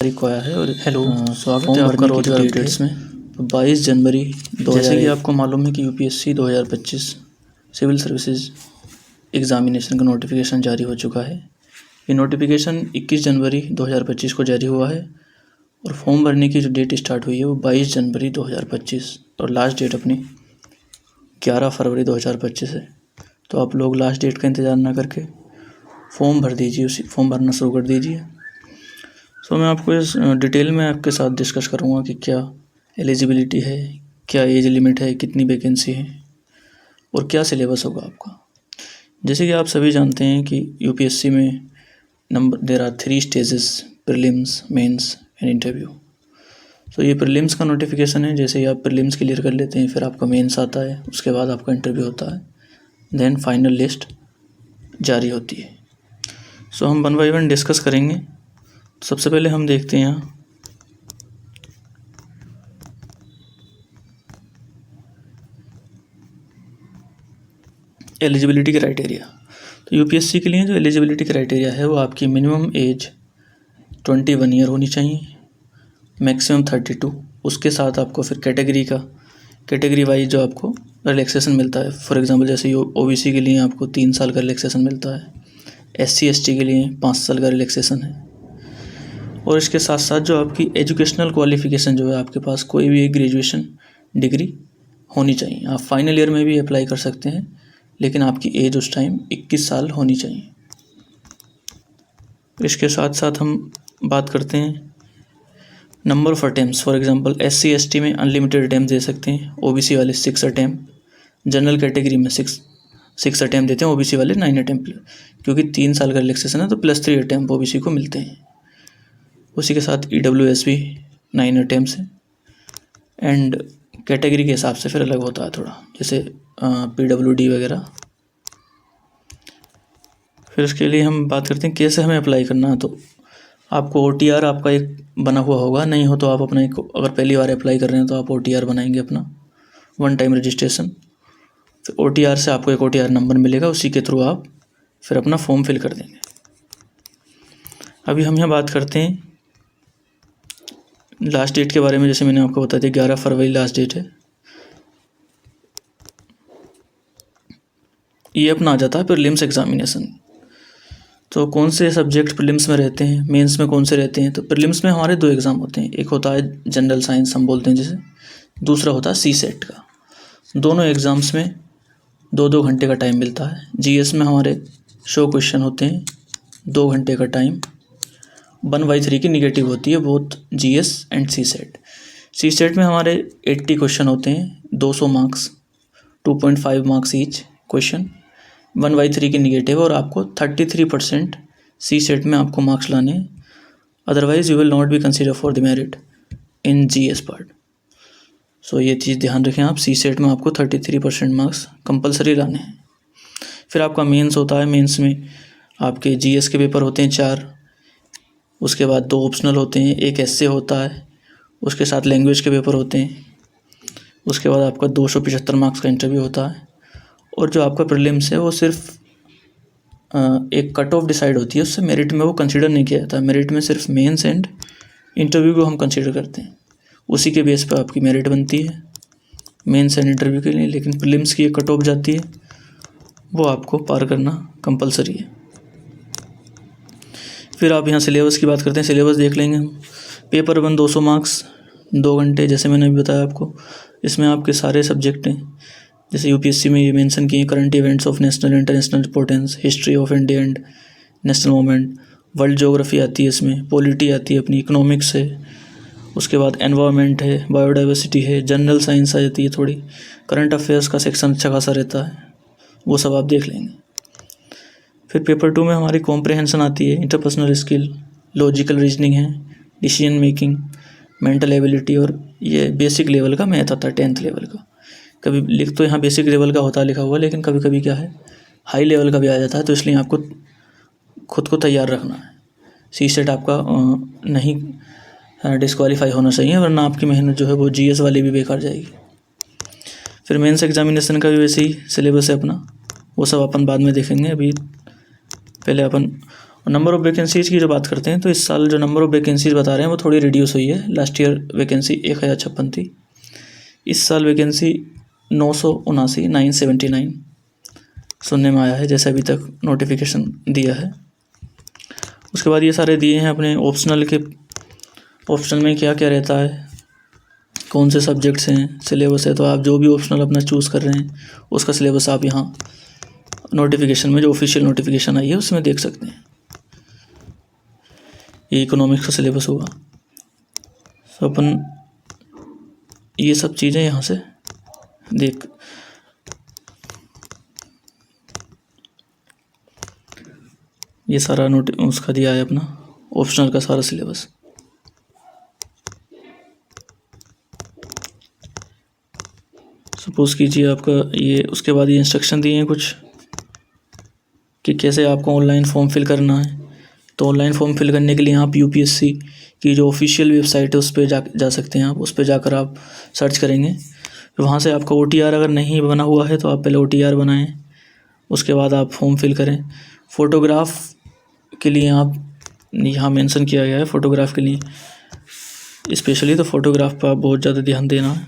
तारीख को आया है और हेलो, स्वागत है आपका रोजगार अपडेट्स में। 22 जनवरी 2000। जैसे कि आपको मालूम है कि यूपीएससी 2025 सिविल सर्विसेज एग्जामिनेशन का नोटिफिकेशन जारी हो चुका है। ये नोटिफिकेशन 21 जनवरी 2025 को जारी हुआ है और फॉर्म भरने की जो डेट स्टार्ट हुई है वो 22 जनवरी 2025 और लास्ट डेट अपनी 11 फरवरी 2025 है। तो आप लोग लास्ट डेट का इंतज़ार ना करके फॉर्म भर दीजिए, उसी फॉर्म भरना शुरू कर दीजिए। सो मैं आपको इस डिटेल में आपके साथ डिस्कस करूँगा कि क्या एलिजिबिलिटी है, क्या एज लिमिट है, कितनी वैकेंसी है और क्या सिलेबस होगा आपका। जैसे कि आप सभी जानते हैं कि यूपीएससी में there are 3 stages: prelims, mains and interview. तो ये प्रीलिम्स का नोटिफिकेशन है। जैसे ही आप प्रीलिम्स क्लियर कर लेते हैं फिर आपका मेंस आता है, उसके बाद आपका इंटरव्यू होता है, देन फाइनल लिस्ट जारी होती है। सो हम 1 बाय 1 डिस्कस करेंगे। सबसे पहले हम देखते हैं यहाँ एलिजिबिलिटी क्राइटेरिया। तो यूपीएससी के लिए जो एलिजिबिलिटी क्राइटेरिया है वो आपकी मिनिमम एज 21 ईयर होनी चाहिए, मैक्सिमम 32। उसके साथ आपको फिर कैटेगरी वाइज जो आपको रिलैक्सेशन मिलता है। फॉर एग्जांपल जैसे ओबीसी के लिए आपको 3 साल का रिलैक्सेशन मिलता है, एससी एसटी के लिए 5 साल का रिलैक्सेशन है। और इसके साथ साथ जो आपकी एजुकेशनल क्वालिफ़िकेशन जो है, आपके पास कोई भी एक ग्रेजुएशन डिग्री होनी चाहिए। आप फाइनल ईयर में भी अप्लाई कर सकते हैं, लेकिन आपकी एज उस टाइम 21 साल होनी चाहिए। इसके साथ साथ हम बात करते हैं number of attempts. For example SC ST में अनलिमिटेड अटैम्प्ट दे सकते हैं, ओबीसी वाले 6 अटैम्प्ट, जनरल कैटेगरी में 6 अटैम्प्ट देते हैं, ओबीसी वाले 9 अटैम्प्ट, क्योंकि 3 साल का रिलैक्सेशन है तो +3 अटैम्प्ट ओबीसी को मिलते हैं। उसी के साथ ईडब्ल्यूएस भी 9 अटैम्प्ट्स हैं एंड कैटेगरी के हिसाब से फिर अलग होता है थोड़ा, जैसे पीडब्ल्यूडी वगैरह। फिर उसके लिए हम बात करते हैं कैसे हमें अप्लाई करना है। तो आपको ओटीआर आपका एक बना हुआ होगा, नहीं हो तो आप अपना एक, अगर पहली बार अप्लाई कर रहे हैं तो आप ओटीआर बनाएंगे अपना, 1 टाइम रजिस्ट्रेशन। फिर ओटीआर से आपको एक ओटीआर नंबर मिलेगा, उसी के थ्रू आप फिर अपना फॉर्म फिल कर देंगे। अभी हम यहाँ बात करते हैं लास्ट डेट के बारे में। जैसे मैंने आपको बताया था 11 फरवरी लास्ट डेट है। ये अपना आ जाता है प्रीलिम्स एग्जामिनेशन। तो कौन से सब्जेक्ट प्रीलिम्स में रहते हैं, मेंस में कौन से रहते हैं। तो प्रीलिम्स में हमारे 2 एग्ज़ाम होते हैं, एक होता है जनरल साइंस हम बोलते हैं जिसे, दूसरा होता है सीसेट का। दोनों एग्ज़ाम्स में 2-2 घंटे का टाइम मिलता है। जीएस में हमारे 100 क्वेश्चन होते हैं, 2 घंटे का टाइम। 1/3 की निगेटिव होती है both GS and CSAT. CSAT में हमारे 80 क्वेश्चन होते हैं, 200 मार्क्स, 2.5 मार्क्स ईच क्वेश्चन, 1/3 की निगेटिव, और आपको 33% सीसेट में आपको मार्क्स लाने हैं। Otherwise you will not be consider for the merit in GS part. So ये चीज़ ध्यान रखें आप, सीसेट में आपको 33% मार्क्स कंपलसरी लाने हैं। फिर आपका मेंस होता है। मेंस में आपके जीएस के पेपर होते हैं 4, उसके बाद 2 ऑप्शनल होते हैं, एक एस्से होता है, उसके साथ लैंग्वेज के पेपर होते हैं, उसके बाद आपका 275 मार्क्स का इंटरव्यू होता है। और जो आपका प्रीलिम्स है वो सिर्फ एक कट ऑफ डिसाइड होती है, उससे मेरिट में वो कंसीडर नहीं किया जाता। मेरिट में सिर्फ मेंस एंड इंटरव्यू को हम कंसीडर करते हैं, उसी के बेस पर आपकी मेरिट बनती है मेंस एंड इंटरव्यू के लिए। लेकिन प्रीलिम्स की एक कट ऑफ जाती है, वो आपको पार करना कंपलसरी है। फिर आप यहाँ सिलेबस की बात करते हैं, सिलेबस देख लेंगे हम। पेपर 1 200 मार्क्स, 2 घंटे, जैसे मैंने अभी बताया आपको। इसमें आपके सारे सब्जेक्ट हैं, जैसे यूपीएससी में ये मेंशन किए current events of national international importance, history of India and national movement, world geography आती है इसमें, पॉलिटी आती है अपनी, इकोनॉमिक्स है, उसके बाद एनवायरनमेंट है, बायोडाइवर्सिटी है, जनरल साइंस आ जाती है थोड़ी, करंट अफेयर्स का सेक्शन अच्छा खासा रहता है, वो सब आप देख लेंगे। फिर पेपर 2 में हमारी कॉम्प्रहेंशन आती है, इंटरपर्सनल स्किल, लॉजिकल रीजनिंग है, डिसीजन मेकिंग, मेंटल एबिलिटी, और ये बेसिक लेवल का मैथ आता है 10th लेवल का। कभी लिख तो यहाँ बेसिक लेवल का होता है लिखा हुआ, लेकिन कभी कभी क्या है हाई लेवल का भी आ जाता है, तो इसलिए आपको खुद को तैयार रखना है। सीसेट आपका नहीं डिस्क्वालीफाई होना चाहिए, वरना आपकी मेहनत जो है वो जीएस वाली भी बेकार जाएगी। फिर मेंस एग्जामिनेशन का भी वैसे ही सिलेबस है अपना, वो सब अपन बाद में देखेंगे। अभी पहले अपन नंबर ऑफ़ वैकेंसीज़ की जो बात करते हैं तो इस साल जो नंबर ऑफ़ वैकेंसीज़ बता रहे हैं वो थोड़ी रिड्यूस हुई है। लास्ट ईयर वैकेंसी 1056 थी, इस साल वैकेंसी 979 सुनने में आया है, जैसे अभी तक नोटिफिकेशन दिया है। उसके बाद ये सारे दिए हैं अपने ऑप्शनल के। ऑप्शनल में क्या क्या रहता है, कौन से सब्जेक्ट्स हैं, सिलेबस है, तो आप जो भी ऑप्शनल अपना चूज़ कर रहे हैं उसका सिलेबस आप यहाँ नोटिफिकेशन में, जो ऑफिशियल नोटिफिकेशन आई है उसमें देख सकते हैं। ये इकोनॉमिक्स का सिलेबस होगा। तो अपन ये सब चीज़ें यहाँ से देख, ये सारा नोट उसका दिया है अपना ऑप्शनल का सारा सिलेबस। सपोज कीजिए आपका ये, उसके बाद ये इंस्ट्रक्शन दिए हैं कुछ कि कैसे आपको ऑनलाइन फॉर्म फिल करना है। तो ऑनलाइन फॉर्म फिल करने के लिए आप यूपीएससी की जो ऑफिशियल वेबसाइट है उस पर जा सकते हैं आप। उस पर जाकर आप सर्च करेंगे, वहाँ से आपका OTR अगर नहीं बना हुआ है तो आप पहले OTR बनाएं, उसके बाद आप फॉर्म फिल करें। फ़ोटोग्राफ के लिए आप यहाँ मेंशन किया गया है, फ़ोटोग्राफ के लिए स्पेशली, तो फ़ोटोग्राफ पर आप बहुत ज़्यादा ध्यान देना है।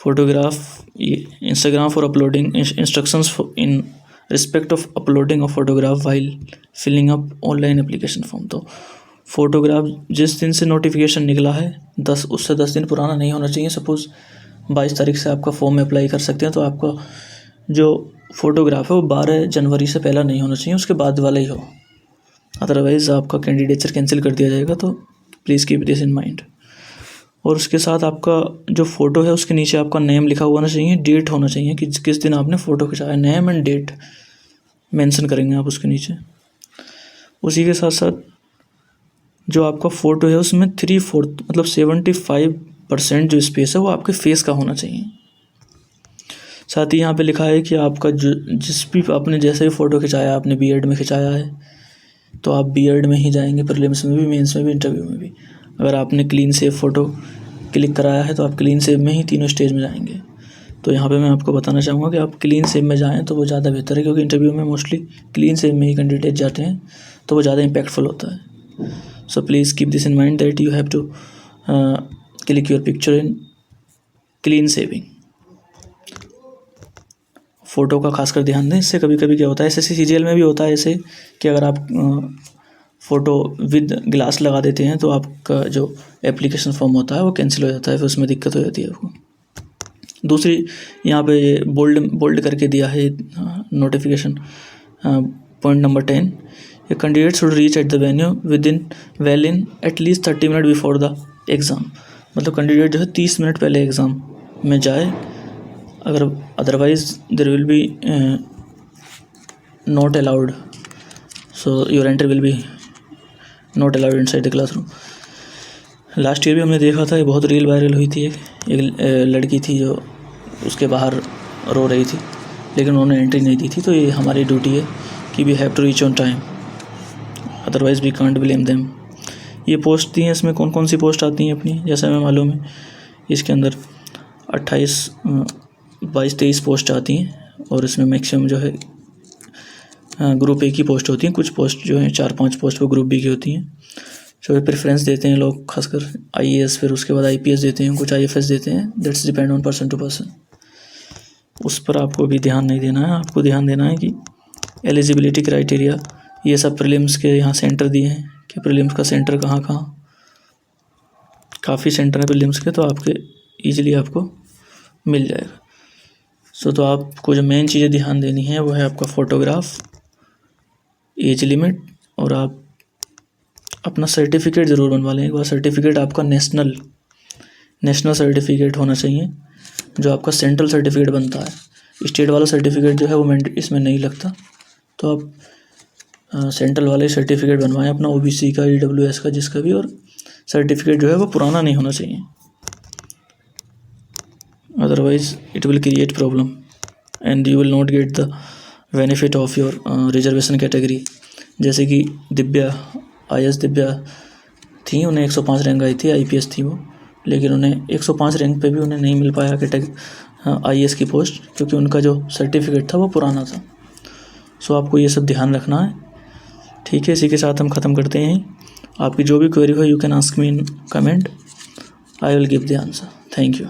फ़ोटोग्राफ, ये Instagram for uploading instructions in respect of uploading of photograph while filling up online application form. तो फ़ोटोग्राफ जिस दिन से नोटिफिकेशन निकला है उससे 10 दिन पुराना नहीं होना चाहिए। सपोज़ 22 तारीख से आपका फॉर्म अप्लाई कर सकते हैं, तो आपका जो फ़ोटोग्राफ है वो 12 जनवरी से पहला नहीं होना चाहिए, उसके बाद वाला ही हो, अदरवाइज़ आपका कैंडिडेचर कैंसिल कर दिया जाएगा। तो please keep this in mind. और उसके साथ आपका जो फ़ोटो है उसके नीचे आपका नेम लिखा हुआ होना चाहिए, डेट होना चाहिए कि किस दिन आपने फ़ोटो खिंचाया, नेम एंड डेट मेंशन करेंगे आप उसके नीचे। उसी के साथ साथ जो आपका फ़ोटो है उसमें 3/4 मतलब 75% जो स्पेस है वो आपके फेस का होना चाहिए। साथ ही यहाँ पे लिखा है कि आपका जो जिस भी आपने जैसे भी फ़ोटो खिंचाया, आपने बीएड में खिंचाया है तो आप बीएड में ही जाएंगे, प्रीलिम्स में भी, मेंस में भी, इंटरव्यू में भी। अगर आपने क्लीन सेव फ़ोटो क्लिक कराया है तो आप क्लीन सेव में ही तीनों स्टेज में जाएंगे। तो यहाँ पे मैं आपको बताना चाहूँगा कि आप क्लीन सेव में जाएँ तो वो ज़्यादा बेहतर है, क्योंकि इंटरव्यू में मोस्टली क्लीन सेव में ही कैंडिडेट जाते हैं, तो वो ज़्यादा इम्पैक्टफुल होता है। So please keep this in mind that you have to click your picture in clean shaving. Photo का खासकर ध्यान दें। इससे कभी कभी क्या होता है, SSC CGL में भी होता है ऐसे कि अगर आप फ़ोटो विद ग्लास लगा देते हैं तो आपका जो एप्लीकेशन फॉर्म होता है वो कैंसिल हो जाता है, फिर उसमें दिक्कत हो जाती है आपको। दूसरी यहाँ पे बोल्ड करके दिया है notification, point number 10, a candidate should reach at the venue well in at least 30 minute before the exam. मतलब कैंडिडेट जो है 30 मिनट पहले एग्ज़ाम में जाए, अगर otherwise there will be not allowed, so your entry will be not allowed inside the classroom. Last year भी हमने देखा था, ये बहुत रील वायरल हुई थी। एक लड़की थी जो उसके बाहर रो रही थी, लेकिन उन्होंने एंट्री नहीं दी थी। तो ये हमारी ड्यूटी है कि we have to reach on time, otherwise we can't blame them. ये पोस्ट दी हैं, इसमें कौन कौन सी पोस्ट आती हैं अपनी, जैसा हमें मालूम है इसके अंदर 22-23 पोस्ट आती हैं, और इसमें मैक्सिमम जो है ग्रुप ए की पोस्ट होती हैं। कुछ पोस्ट जो हैं 4-5 पोस्ट वो ग्रुप बी की होती हैं। जो प्रेफरेंस देते हैं लोग, खासकर IAS, फिर उसके बाद IPS देते हैं, कुछ IFS देते हैं। That's depend on person to person. उस पर आपको भी ध्यान नहीं देना है, आपको ध्यान देना है कि एलिजिबिलिटी क्राइटेरिया, ये सब प्रीलिम्स के यहाँ सेंटर दिए हैं कि प्रीलिम्स का सेंटर कहाँ कहाँ, काफ़ी सेंटर है प्रीलिम्स के, तो आपके ईजिली आपको मिल जाएगा। तो आपको जो मेन चीज़ें ध्यान देनी है वो है आपका फ़ोटोग्राफ, एज लिमिट, और आप अपना सर्टिफिकेट ज़रूर बनवा लें एक बार। सर्टिफिकेट आपका नेशनल सर्टिफिकेट होना चाहिए, जो आपका सेंट्रल सर्टिफिकेट बनता है। स्टेट वाला सर्टिफिकेट जो है वो इसमें नहीं लगता, तो आप सेंट्रल वाले सर्टिफिकेट बनवाएं अपना, OBC का, EWS का, जिसका भी। और सर्टिफिकेट जो है वो पुराना नहीं होना चाहिए, otherwise it will create problem and you will not get the benefit of your reservation category. जैसे कि दिव्या, IS दिव्या थी, उन्हें 105 रैंक आई थी, IPS थी वो, लेकिन उन्हें 105 रैंक पे भी उन्हें नहीं मिल पाया IAS की पोस्ट, क्योंकि उनका जो सर्टिफिकेट था वो पुराना था। सो आपको ये सब ध्यान रखना है। ठीक है, इसी के साथ हम ख़त्म करते हैं। आपकी जो भी क्वेरी हो you can ask me in comment, I will give the answer. Thank you.